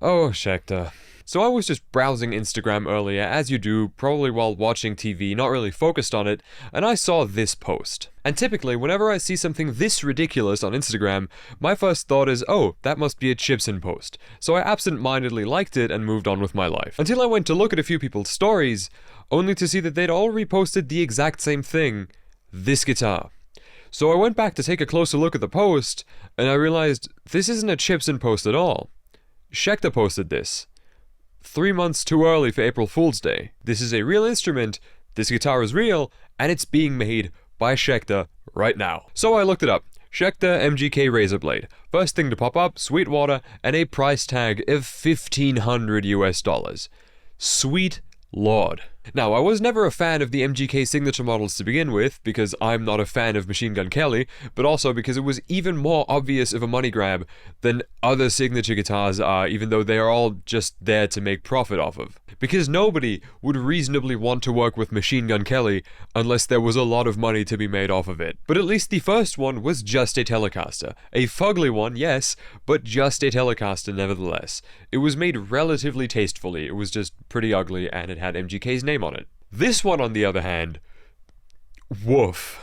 Oh, Schecter. So I was just browsing Instagram earlier, as you do, probably while watching TV, not really focused on it, and I saw this post. And typically, whenever I see something this ridiculous on Instagram, my first thought is, oh, that must be a Chipson post. So I absent-mindedly liked it and moved on with my life. Until I went to look at a few people's stories, only to see that they'd all reposted the exact same thing, this guitar. So I went back to take a closer look at the post, and I realized this isn't a Chipson post at all. Schecter posted this. 3 months too early for April Fool's Day. This is a real instrument, this guitar is real, and it's being made by Schecter right now. So I looked it up. Schecter MGK Razor Blade. First thing to pop up, Sweetwater, and a price tag of $1,500 US. Sweet Lord. Now, I was never a fan of the MGK signature models to begin with, because I'm not a fan of Machine Gun Kelly, but also because it was even more obvious of a money grab than other signature guitars are, even though they are all just there to make profit off of. Because nobody would reasonably want to work with Machine Gun Kelly unless there was a lot of money to be made off of it. But at least the first one was just a Telecaster. A fugly one, yes, but just a Telecaster nevertheless. It was made relatively tastefully, it was just pretty ugly, and it had MGK's name on it. This one, on the other hand, woof.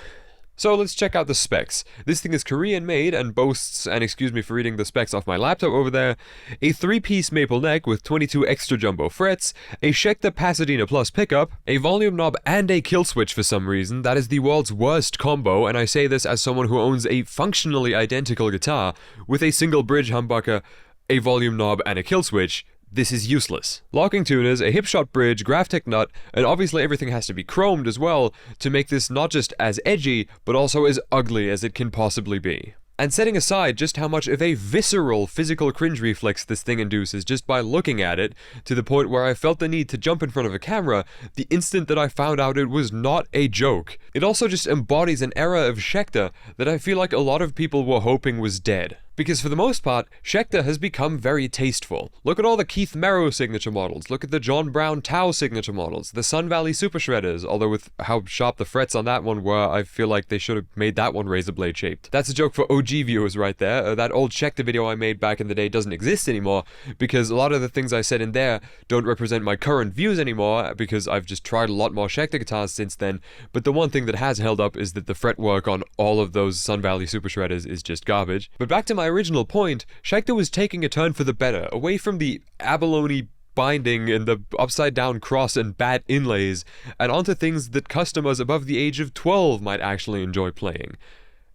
So let's check out the specs. This thing is Korean made and boasts, and excuse me for reading the specs off my laptop over there, a 3-piece maple neck with 22 extra jumbo frets, a Schecter Pasadena Plus pickup, a volume knob and a kill switch for some reason. That is the world's worst combo, and I say this as someone who owns a functionally identical guitar with a single bridge humbucker, a volume knob and a kill switch. This is useless. Locking tuners, a hipshot bridge, Graphtec nut, and obviously everything has to be chromed as well to make this not just as edgy, but also as ugly as it can possibly be. And setting aside just how much of a visceral physical cringe reflex this thing induces just by looking at it, to the point where I felt the need to jump in front of a camera the instant that I found out it was not a joke. It also just embodies an era of Schecter that I feel like a lot of people were hoping was dead. Because for the most part, Schecter has become very tasteful. Look at all the Keith Merrow signature models, look at the John Brown Tao signature models, the Sun Valley Super Shredders, although with how sharp the frets on that one were, I feel like they should have made that one razor blade shaped. That's a joke for OG viewers right there. That old Schecter video I made back in the day doesn't exist anymore, because a lot of the things I said in there don't represent my current views anymore, because I've just tried a lot more Schecter guitars since then, but the one thing that has held up is that the fretwork on all of those Sun Valley Super Shredders is just garbage. But back to my original point, Schecter was taking a turn for the better, away from the abalone binding and the upside down cross and bat inlays, and onto things that customers above the age of 12 might actually enjoy playing.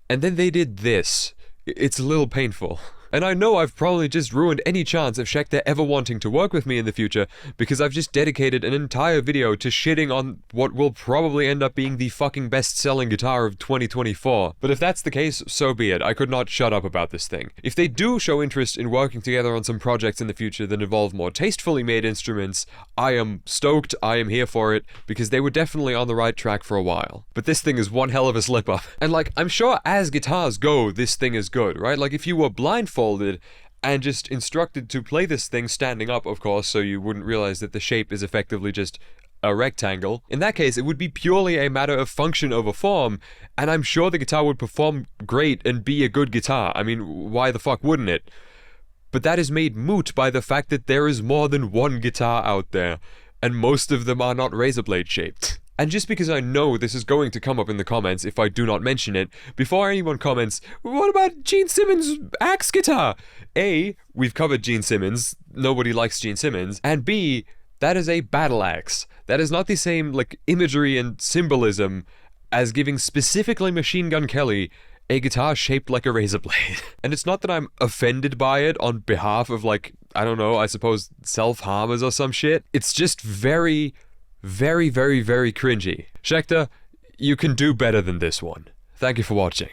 And then they did this. It's a little painful. And I know I've probably just ruined any chance of Schecter ever wanting to work with me in the future, because I've just dedicated an entire video to shitting on what will probably end up being the fucking best-selling guitar of 2024. But if that's the case, so be it. I could not shut up about this thing. If they do show interest in working together on some projects in the future that involve more tastefully made instruments, I am stoked, I am here for it, because they were definitely on the right track for a while. But this thing is one hell of a slip-up. And like, I'm sure as guitars go, this thing is good, right? Like, if you were blindfolded and just instructed to play this thing standing up, of course, so you wouldn't realize that the shape is effectively just a rectangle. In that case, it would be purely a matter of function over form, and I'm sure the guitar would perform great and be a good guitar. I mean, why the fuck wouldn't it? But that is made moot by the fact that there is more than one guitar out there, and most of them are not razor blade shaped. And just because I know this is going to come up in the comments if I do not mention it, before anyone comments, what about Gene Simmons' axe guitar? A, we've covered Gene Simmons, nobody likes Gene Simmons, and B, that is a battle axe. That is not the same, like, imagery and symbolism as giving specifically Machine Gun Kelly a guitar shaped like a razor blade. And it's not that I'm offended by it on behalf of, like, I don't know, I suppose self-harmers or some shit. It's just very, very, very, very cringy. Schecter, you can do better than this one. Thank you for watching.